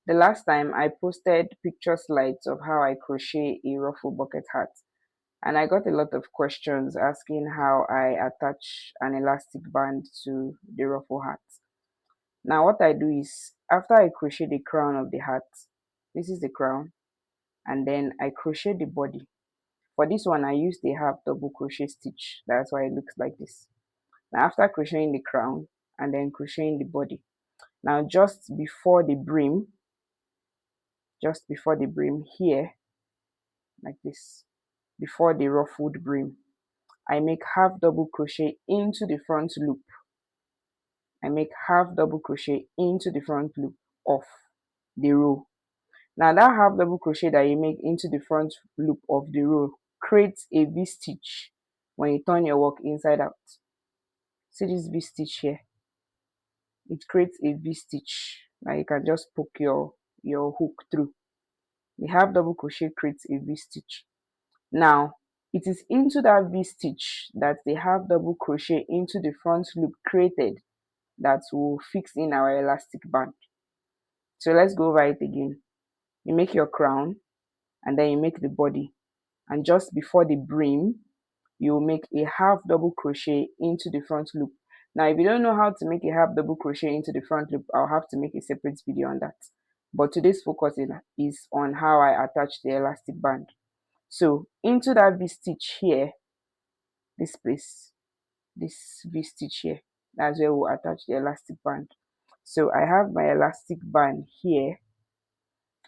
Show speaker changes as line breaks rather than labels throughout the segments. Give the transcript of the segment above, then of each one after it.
The last time I posted picture slides of how I crochet a ruffle bucket hat, and I got a lot of questions asking how I attach an elastic band to the ruffle hat. Now what I do is, after I crochet the crown of the hat, this is the crown, and then I crochet the body. For this one I used a half double crochet stitch, that's why it looks like this. Now after crocheting the crown and then crocheting the body, now just before the brim here, like this, before the ruffled brim, I make half double crochet into the front loop. I make half double crochet into the front loop of the row. Now that half double crochet that you make into the front loop of the row creates a V stitch when you turn your work inside out. See this V stitch here? It creates a V stitch. Now you can just poke your hook through. The half double crochet creates a V stitch. Now it is into that V stitch that the half double crochet into the front loop created that will fix in our elastic band. So let's go over it again. You make your crown and then you make the body, and just before the brim you make a half double crochet into the front loop. Now if you don't know how to make a half double crochet into the front loop, I'll have to make a separate video on that, but today's focus is on how I attach the elastic band. So into that V stitch here, this place, this V stitch here, that's where we'll attach the elastic band. So I have my elastic band here.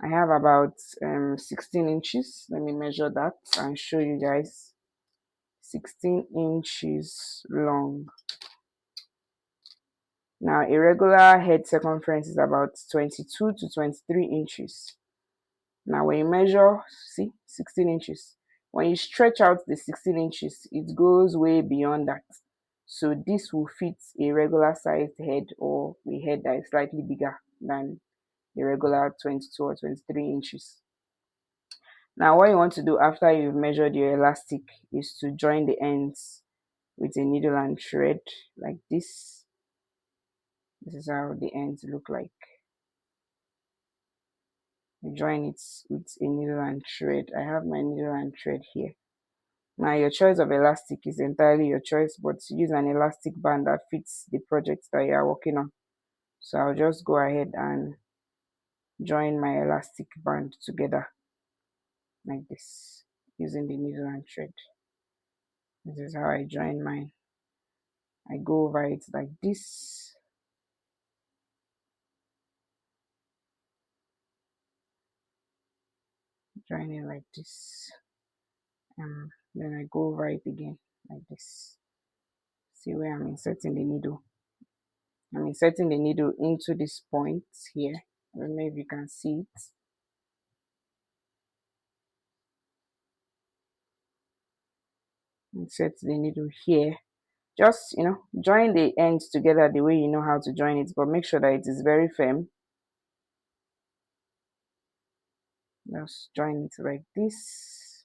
I have about 16 inches. Let me measure that and show you guys. 16 inches long. Now a regular head circumference is about 22 to 23 inches. Now when you measure, see, 16 inches. When you stretch out the 16 inches, it goes way beyond that. So this will fit a regular sized head, or a head that is slightly bigger than the regular 22 or 23 inches. Now what you want to do after you've measured your elastic is to join the ends with a needle and thread like this. This is how the ends look like. You join it with a needle and thread. I have my needle and thread here. Now your choice of elastic is entirely your choice, but use an elastic band that fits the project that you are working on. So I'll just go ahead and join my elastic band together like this using the needle and thread. This is how I join mine. I go over it like this. Join it like this. Then I go over it again like this. See where I'm inserting the needle. I'm inserting the needle into this point here. I don't know if you can see it. Insert the needle here. Just, join the ends together the way you know how to join it, but make sure that it is very firm. Just join it like this.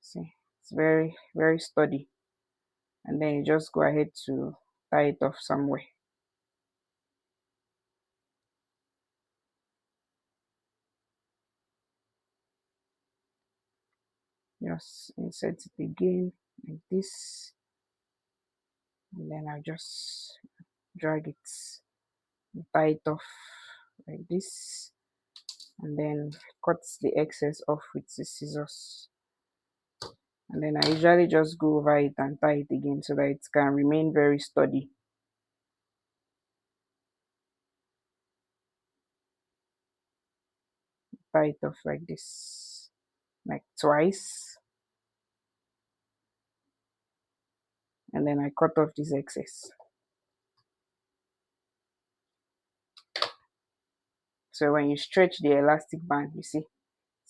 See, it's very, very sturdy. And then you just go ahead to tie it off somewhere. Just insert it again like this, and then I just drag it, tie it off like this, and then cut the excess off with the scissors. And then I usually just go over it and tie it again so that it can remain very sturdy. Tie it off like this, like twice, and then I cut off this excess. So when you stretch the elastic band, you see, it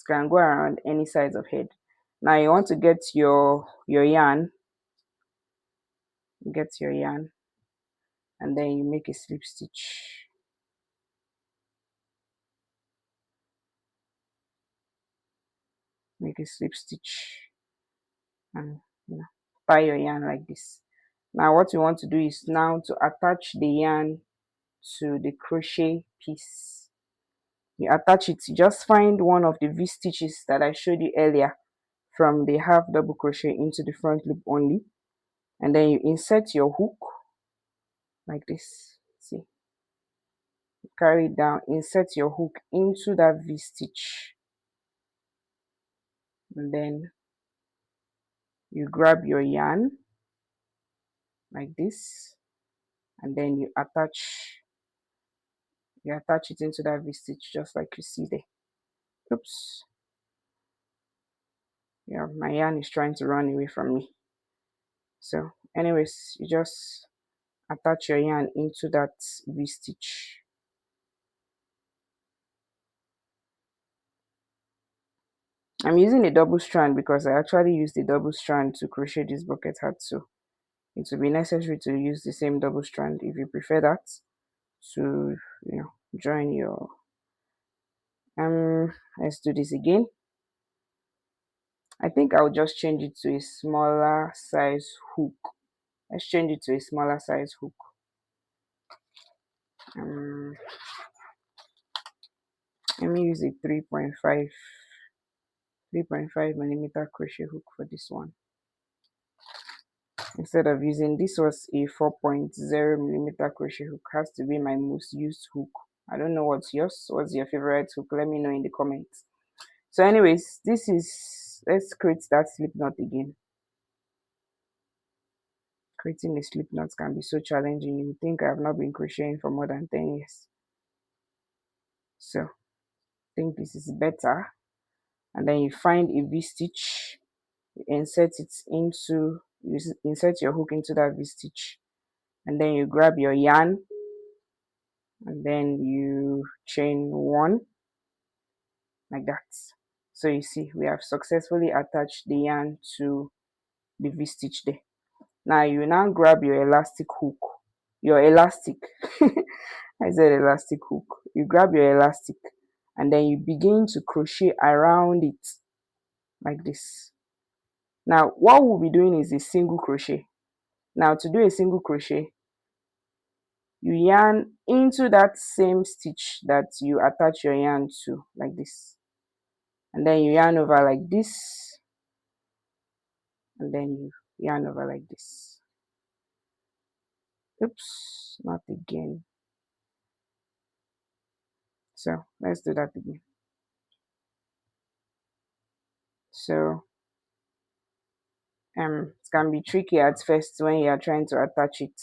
can go around any size of head. Now you want to get your yarn, and then you make a slip stitch. Make a slip stitch and tie your yarn like this. Now what you want to do is now to attach the yarn to the crochet piece. you attach it. You just find one of the V stitches that I showed you earlier from the half double crochet into the front loop only, and then you insert your hook like this. See, carry it down, insert your hook into that V stitch, and then you grab your yarn like this, and then you attach it into that V stitch just like you see there. Oops, yeah, my yarn is trying to run away from me. So anyways, you just attach your yarn into that V stitch. I'm using a double strand because I actually used the double strand to crochet this bucket hat, so it will be necessary to use the same double strand if you prefer that to, join your let's do this again. I think I'll just change it to a smaller size hook. Let's change it to a smaller size hook. Let me use a 3.5 millimeter crochet hook for this one. Instead of using, this was a 4.0 millimeter crochet hook, has to be my most used hook. I don't know what's yours. What's your favorite hook? Let me know in the comments. So anyways, this is, let's create that slip knot again. Creating a slip knot can be so challenging. You think I have not been crocheting for more than 10 years. So I think this is better. And then you find a V stitch, you insert it into, you insert your hook into that V stitch, and then you grab your yarn, and then you chain one like that. So you see, we have successfully attached the yarn to the V stitch there. Now you now grab your elastic hook, your elastic. I said elastic hook. You grab your elastic, and then you begin to crochet around it like this. Now what we'll be doing is a single crochet. Now to do a single crochet, you yarn into that same stitch that you attach your yarn to like this, and then you yarn over like this, and then you yarn over like this. Oops, not again. So let's do that again. So it can be tricky at first when you are trying to attach it,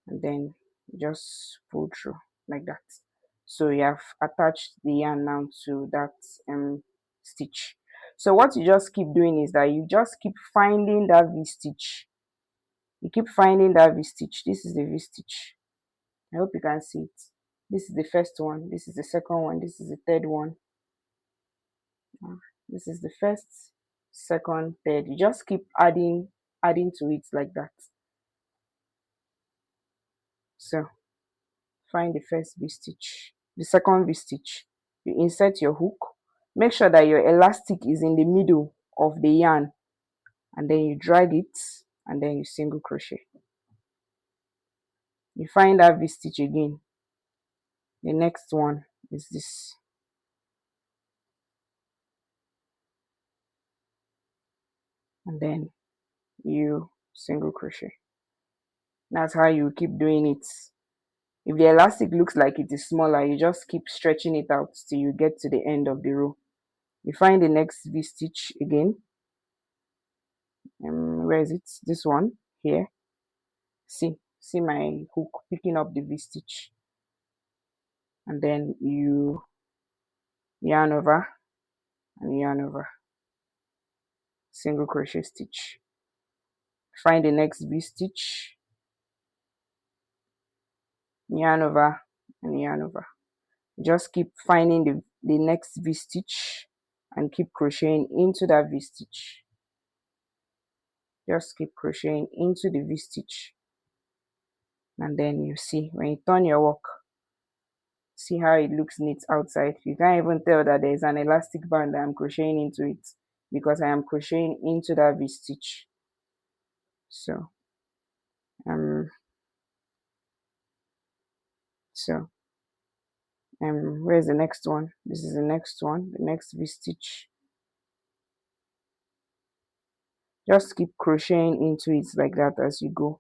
and then just pull through like that. So you have attached the yarn now to that stitch. So what you just keep doing is that you just keep finding that V stitch. You keep finding that V stitch. This is the V stitch. I hope you can see it. This is the first one, this is the second one, this is the third one. This is the first, second, third. You just keep adding to it like that. So find the first V stitch, the second V stitch, you insert your hook, make sure that your elastic is in the middle of the yarn, and then you drag it, and then you single crochet. You find that V stitch again. The next one is this. And then you single crochet. That's how you keep doing it. If the elastic looks like it is smaller, you just keep stretching it out till you get to the end of the row. You find the next V stitch again. Where is it? This one here. See my hook picking up the V stitch, and then you yarn over and yarn over, single crochet stitch. Find the next V stitch, yarn over and yarn over. Just keep finding the next V stitch and keep crocheting into that V stitch. Just keep crocheting into the V stitch, and then you see when you turn your work, see how it looks neat outside. You can't even tell that there's an elastic band that I'm crocheting into it because I am crocheting into that V stitch. So Where's the next one? This is the next one, the next V-stitch. Just keep crocheting into it like that as you go.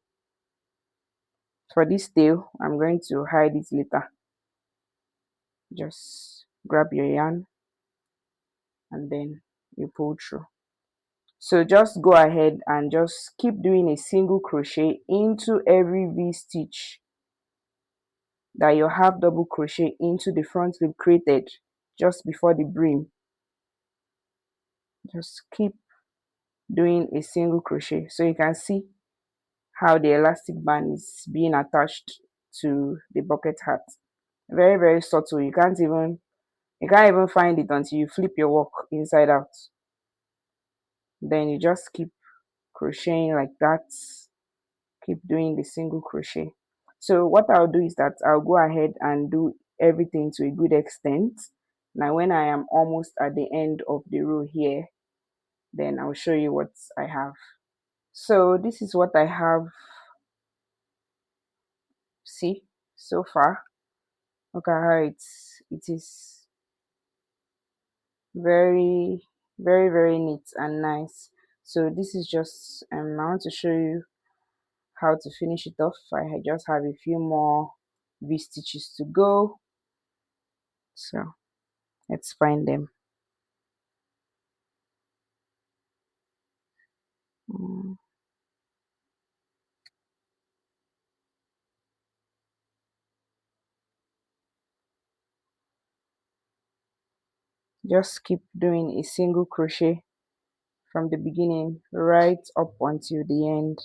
For this tail, I'm going to hide it later. Just grab your yarn and then you pull through. So just go ahead and just keep doing a single crochet into every V-stitch that you have double crochet into the front loop created just before the brim. Just keep doing a single crochet so you can see how the elastic band is being attached to the bucket hat. Very, very subtle. You can't even find it until you flip your work inside out. Then you just keep crocheting like that. Keep doing the single crochet. So what I'll do is that I'll go ahead and do everything to a good extent. Now when I am almost at the end of the row here, then I'll show you what I have. So this is what I have. See, so far, look at how it is very, very, very neat and nice. So this is just I want to show you how to finish it off. I just have a few more V stitches to go, so let's find them. Just keep doing a single crochet from the beginning right up until the end.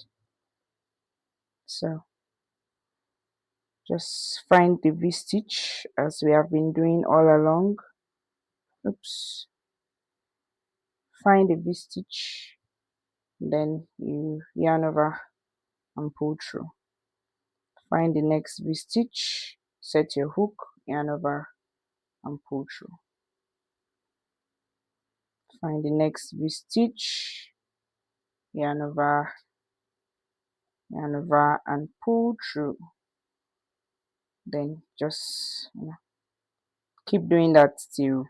So just find the V stitch as we have been doing all along. Oops. Find the V stitch, then you yarn over and pull through. Find the next V stitch, set your hook, yarn over and pull through. Find the next V stitch, yarn over and pull through. Then just keep doing that till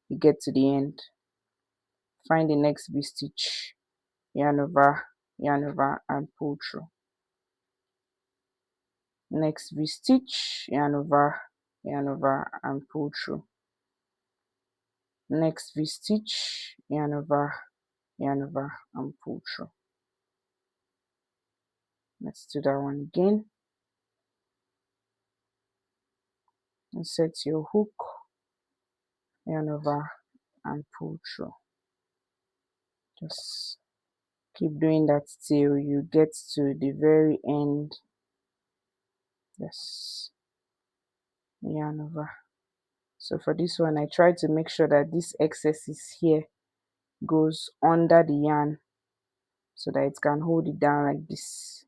you get to the end. Find the next V stitch, yarn over and pull through. Next V stitch, yarn over and pull through. Next V stitch, yarn over and pull through. Let's do that one again. And set your hook, yarn over and pull through. Just keep doing that till you get to the very end. Yes, yarn over. So for this one, I try to make sure that this excess is here goes under the yarn so that it can hold it down like this.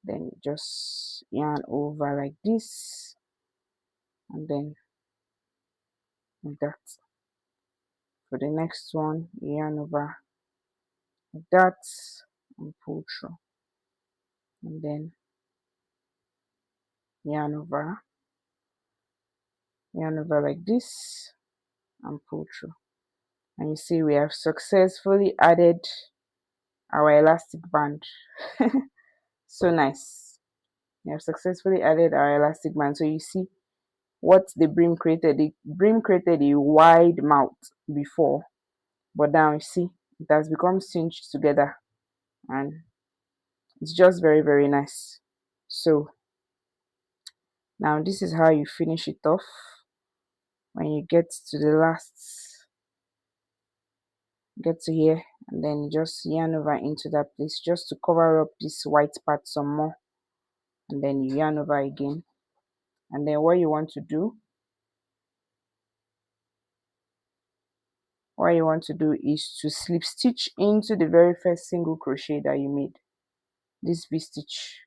Then just yarn over like this, and then like that. For the next one, yarn over like that and pull through, and then yarn over like this and pull through. And you see we have successfully added our elastic band. So nice. We have successfully added our elastic band. So you see what the brim created. The brim created a wide mouth before, but now you see it has become cinched together and it's just very, very nice. So now this is how you finish it off. When you get to the last, get to here, and then just yarn over into that place just to cover up this white part some more, and then you yarn over again. And then what you want to do is to slip stitch into the very first single crochet that you made. This V-stitch,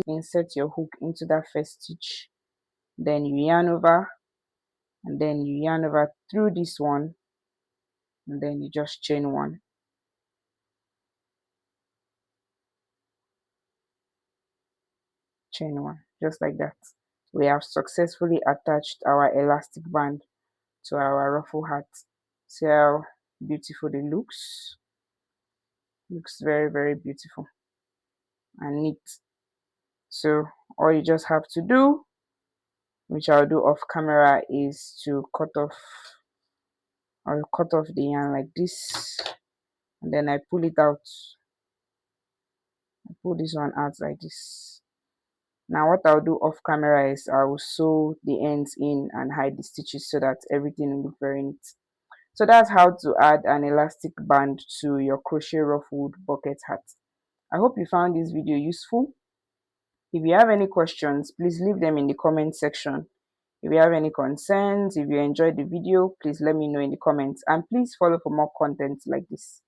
insert your hook into that first stitch, then you yarn over, and then you yarn over through this one, and then you just chain one, just like that. We have successfully attached our elastic band to our ruffle hat. See how beautiful it looks very, very beautiful and neat. So all you just have to do, which I'll do off camera, is to cut off the yarn like this, and then I pull it out. I pull this one out like this. Now what I'll do off camera is I will sew the ends in and hide the stitches so that everything will look very neat. So that's how to add an elastic band to your crochet ruffled bucket hat. I hope you found this video useful. If you have any questions, please leave them in the comment section. If you have any concerns, if you enjoyed the video, please let me know in the comments, and please follow for more content like this.